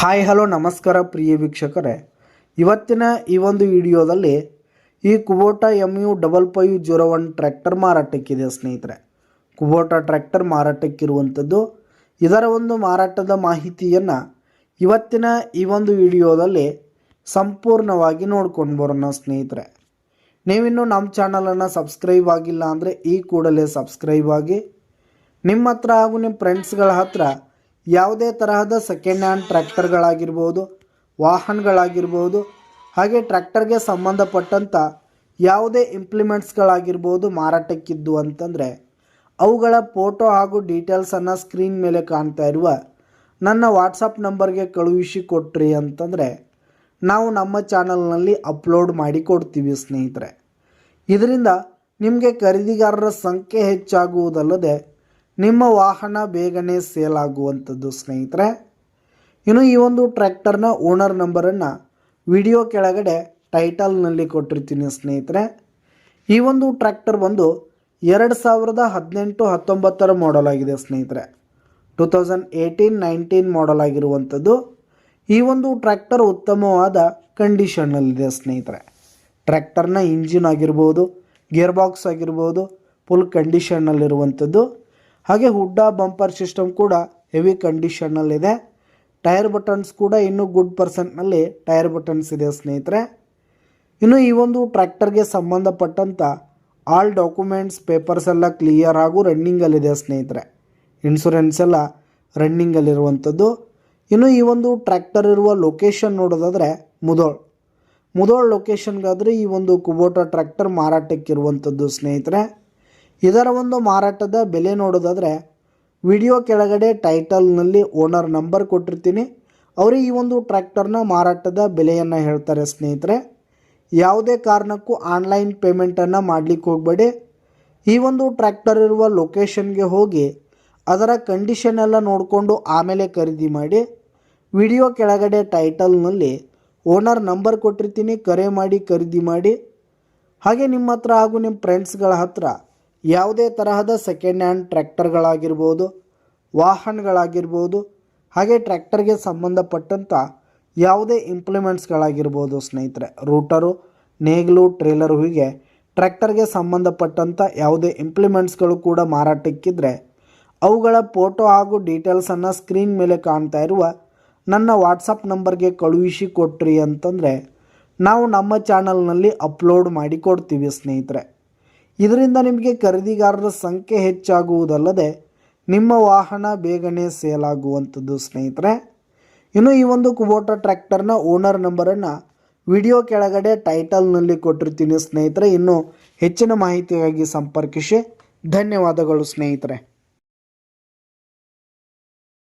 Hi hello ನಮಸ್ಕಾರ ಪ್ರಿಯ ವೀಕ್ಷಕರೇ, ಇವತ್ತಿನ ಈ ಒಂದು ವಿಡಿಯೋದಲ್ಲಿ ಈ ಕುಬೋಟಾ MU5501 ಟ್ರ್ಯಾಕ್ಟರ್ ಮಾರಾಟಕ್ಕಿದೆ ಸ್ನೇಹಿತರೆ. ಕುಬೋಟಾ ಟ್ರ್ಯಾಕ್ಟರ್ ಮಾರಾಟಕ್ಕಿರುವಂಥದ್ದು. ಇದರ ಒಂದು ಮಾರಾಟದ ಮಾಹಿತಿಯನ್ನು ಇವತ್ತಿನ ಈ ಒಂದು ವಿಡಿಯೋದಲ್ಲಿ ಸಂಪೂರ್ಣವಾಗಿ ನೋಡ್ಕೊಂಡು ಬರೋಣ ಸ್ನೇಹಿತರೆ. ನೀವಿನ್ನೂ ನಮ್ಮ ಚಾನಲನ್ನು ಸಬ್ಸ್ಕ್ರೈಬ್ ಆಗಿಲ್ಲ ಅಂದರೆ ಈ ಕೂಡಲೇ ಸಬ್ಸ್ಕ್ರೈಬ್ ಆಗಿ. ನಿಮ್ಮ ಹತ್ರ ಹಾಗೂ ನಿಮ್ಮ ಫ್ರೆಂಡ್ಸ್ಗಳ ಹತ್ರ ಯಾವುದೇ ತರಹದ ಸೆಕೆಂಡ್ ಹ್ಯಾಂಡ್ ಟ್ರ್ಯಾಕ್ಟರ್ಗಳಾಗಿರ್ಬೋದು, ವಾಹನಗಳಾಗಿರ್ಬೋದು, ಹಾಗೆ ಟ್ರ್ಯಾಕ್ಟರ್ಗೆ ಸಂಬಂಧಪಟ್ಟಂಥ ಯಾವುದೇ ಇಂಪ್ಲಿಮೆಂಟ್ಸ್ಗಳಾಗಿರ್ಬೋದು ಮಾರಾಟಕ್ಕಿದ್ದು ಅಂತಂದರೆ ಅವುಗಳ ಫೋಟೋ ಹಾಗೂ ಡೀಟೇಲ್ಸನ್ನು ಸ್ಕ್ರೀನ್ ಮೇಲೆ ಕಾಣ್ತಾ ಇರುವ ನನ್ನ ವಾಟ್ಸಪ್ ನಂಬರ್ಗೆ ಕಳುಹಿಸಿ ಕೊಟ್ರಿ ಅಂತಂದರೆ ನಾವು ನಮ್ಮ ಚಾನಲ್ನಲ್ಲಿ ಅಪ್ಲೋಡ್ ಮಾಡಿ ಕೊಡ್ತೀವಿ ಸ್ನೇಹಿತರೆ. ಇದರಿಂದ ನಿಮಗೆ ಖರೀದಿಗಾರರ ಸಂಖ್ಯೆ ಹೆಚ್ಚಾಗುವುದಲ್ಲದೆ ನಿಮ್ಮ ವಾಹನ ಬೇಗನೆ ಸೇಲ್ ಆಗುವಂಥದ್ದು ಸ್ನೇಹಿತರೆ. ಇನ್ನು ಈ ಒಂದು ಟ್ರ್ಯಾಕ್ಟರ್ನ ಓನರ್ ನಂಬರನ್ನು ವಿಡಿಯೋ ಕೆಳಗಡೆ ಟೈಟಲ್ನಲ್ಲಿ ಕೊಟ್ಟಿರ್ತೀನಿ ಸ್ನೇಹಿತರೆ. ಈ ಒಂದು ಟ್ರ್ಯಾಕ್ಟರ್ ಬಂದು 2018-19 ಮಾಡಲ್ ಆಗಿದೆ ಸ್ನೇಹಿತರೆ. 2018-19 ಮಾಡಲ್ ಆಗಿರುವಂಥದ್ದು. ಈ ಒಂದು ಟ್ರ್ಯಾಕ್ಟರ್ ಉತ್ತಮವಾದ ಕಂಡೀಷನ್ನಲ್ಲಿದೆ ಸ್ನೇಹಿತರೆ. ಟ್ರ್ಯಾಕ್ಟರ್ನ ಇಂಜಿನ್ ಆಗಿರ್ಬೋದು, ಗೇರ್ ಬಾಕ್ಸ್ ಆಗಿರ್ಬೋದು ಫುಲ್ ಕಂಡೀಷನ್ನಲ್ಲಿರುವಂಥದ್ದು. ಹಾಗೆ ಹುಡ್ಡ ಬಂಪರ್ ಸಿಸ್ಟಮ್ ಕೂಡ ಹೆವಿ ಕಂಡೀಷನ್ನಲ್ಲಿದೆ. ಟೈರ್ ಬಟನ್ಸ್ ಕೂಡ ಇನ್ನೂ ಗುಡ್ ಪರ್ಸೆಂಟ್ನಲ್ಲಿ ಟೈರ್ ಬಟನ್ಸ್ ಇದೆ ಸ್ನೇಹಿತರೆ. ಇನ್ನು ಈ ಒಂದು ಟ್ರ್ಯಾಕ್ಟರ್ಗೆ ಸಂಬಂಧಪಟ್ಟಂಥ ಆಲ್ ಡಾಕ್ಯುಮೆಂಟ್ಸ್ ಪೇಪರ್ಸ್ ಎಲ್ಲ ಕ್ಲಿಯರ್ ಹಾಗೂ ರನ್ನಿಂಗಲ್ಲಿದೆ ಸ್ನೇಹಿತರೆ. ಇನ್ಶೂರೆನ್ಸ್ ಎಲ್ಲ ರನ್ನಿಂಗಲ್ಲಿರುವಂಥದ್ದು. ಇನ್ನು ಈ ಒಂದು ಟ್ರ್ಯಾಕ್ಟರ್ ಇರುವ ಲೊಕೇಶನ್ ನೋಡೋದಾದರೆ ಮುಧೋಳ್ ಲೊಕೇಶನ್ಗಾದರೆ ಈ ಒಂದು ಕುಬೋಟಾ ಟ್ರ್ಯಾಕ್ಟರ್ ಮಾರಾಟಕ್ಕಿರುವಂಥದ್ದು ಸ್ನೇಹಿತರೆ. ಇದರ ಒಂದು ಮಾರಾಟದ ಬೆಲೆ ನೋಡೋದಾದರೆ ವಿಡಿಯೋ ಕೆಳಗಡೆ ಟೈಟಲ್ನಲ್ಲಿ ಓನರ್ ನಂಬರ್ ಕೊಟ್ಟಿರ್ತೀನಿ. ಅವರು ಈ ಒಂದು ಟ್ರ್ಯಾಕ್ಟರ್ನ ಮಾರಾಟದ ಬೆಲೆಯನ್ನು ಹೇಳ್ತಾರೆ ಸ್ನೇಹಿತರೆ. ಯಾವುದೇ ಕಾರಣಕ್ಕೂ ಆನ್ಲೈನ್ ಪೇಮೆಂಟನ್ನು ಮಾಡಲಿಕ್ಕೆ ಹೋಗಬೇಡಿ. ಈ ಒಂದು ಟ್ರ್ಯಾಕ್ಟರ್ ಇರುವ ಲೊಕೇಶನ್ಗೆ ಹೋಗಿ ಅದರ ಕಂಡೀಷನ್ ಎಲ್ಲ ನೋಡಿಕೊಂಡು ಆಮೇಲೆ ಖರೀದಿ ಮಾಡಿ. ವಿಡಿಯೋ ಕೆಳಗಡೆ ಟೈಟಲ್ನಲ್ಲಿ ಓನರ್ ನಂಬರ್ ಕೊಟ್ಟಿರ್ತೀನಿ, ಕರೆ ಮಾಡಿ ಖರೀದಿ ಮಾಡಿ. ಹಾಗೆ ನಿಮ್ಮ ಹತ್ರ ಹಾಗೂ ನಿಮ್ಮ ಫ್ರೆಂಡ್ಸ್ಗಳ ಹತ್ರ ಯಾವುದೇ ತರಹದ ಸೆಕೆಂಡ್ ಹ್ಯಾಂಡ್ ಟ್ರ್ಯಾಕ್ಟರ್ಗಳಾಗಿರ್ಬೋದು, ವಾಹನಗಳಾಗಿರ್ಬೋದು, ಹಾಗೆ ಟ್ರ್ಯಾಕ್ಟರ್ಗೆ ಸಂಬಂಧಪಟ್ಟಂಥ ಯಾವುದೇ ಇಂಪ್ಲಿಮೆಂಟ್ಸ್ಗಳಾಗಿರ್ಬೋದು ಸ್ನೇಹಿತರೆ, ರೂಟರು, ನೇಗಿಲು, ಟ್ರೇಲರು, ಹೀಗೆ ಟ್ರ್ಯಾಕ್ಟರ್ಗೆ ಸಂಬಂಧಪಟ್ಟಂಥ ಯಾವುದೇ ಇಂಪ್ಲಿಮೆಂಟ್ಸ್ಗಳು ಕೂಡ ಮಾರಾಟಕ್ಕಿದ್ರೆ ಅವುಗಳ ಫೋಟೋ ಹಾಗೂ ಡೀಟೇಲ್ಸನ್ನು ಸ್ಕ್ರೀನ್ ಮೇಲೆ ಕಾಣ್ತಾ ಇರುವ ನನ್ನ ವಾಟ್ಸಪ್ ನಂಬರ್ಗೆ ಕಳುಹಿಸಿ ಕೊಟ್ರಿ ಅಂತಂದರೆ ನಾವು ನಮ್ಮ ಚಾನಲ್ನಲ್ಲಿ ಅಪ್ಲೋಡ್ ಮಾಡಿ ಕೊಡ್ತೀವಿ ಸ್ನೇಹಿತರೆ. ಇದರಿಂದ ನಿಮಗೆ ಖರೀದಿಗಾರರ ಸಂಖ್ಯೆ ಹೆಚ್ಚಾಗುವುದಲ್ಲದೆ ನಿಮ್ಮ ವಾಹನ ಬೇಗನೆ ಸೇಲ್ ಆಗುವಂಥದ್ದು ಸ್ನೇಹಿತರೆ. ಇನ್ನು ಈ ಒಂದು ಕುಬೋಟಾ ಟ್ರ್ಯಾಕ್ಟರ್ನ ಓನರ್ ನಂಬರನ್ನು ವಿಡಿಯೋ ಕೆಳಗಡೆ ಟೈಟಲ್ನಲ್ಲಿ ಕೊಟ್ಟಿರ್ತೀನಿ ಸ್ನೇಹಿತರೆ. ಇನ್ನು ಹೆಚ್ಚಿನ ಮಾಹಿತಿಗಾಗಿ ಸಂಪರ್ಕಿಸಿ. ಧನ್ಯವಾದಗಳು ಸ್ನೇಹಿತರೆ.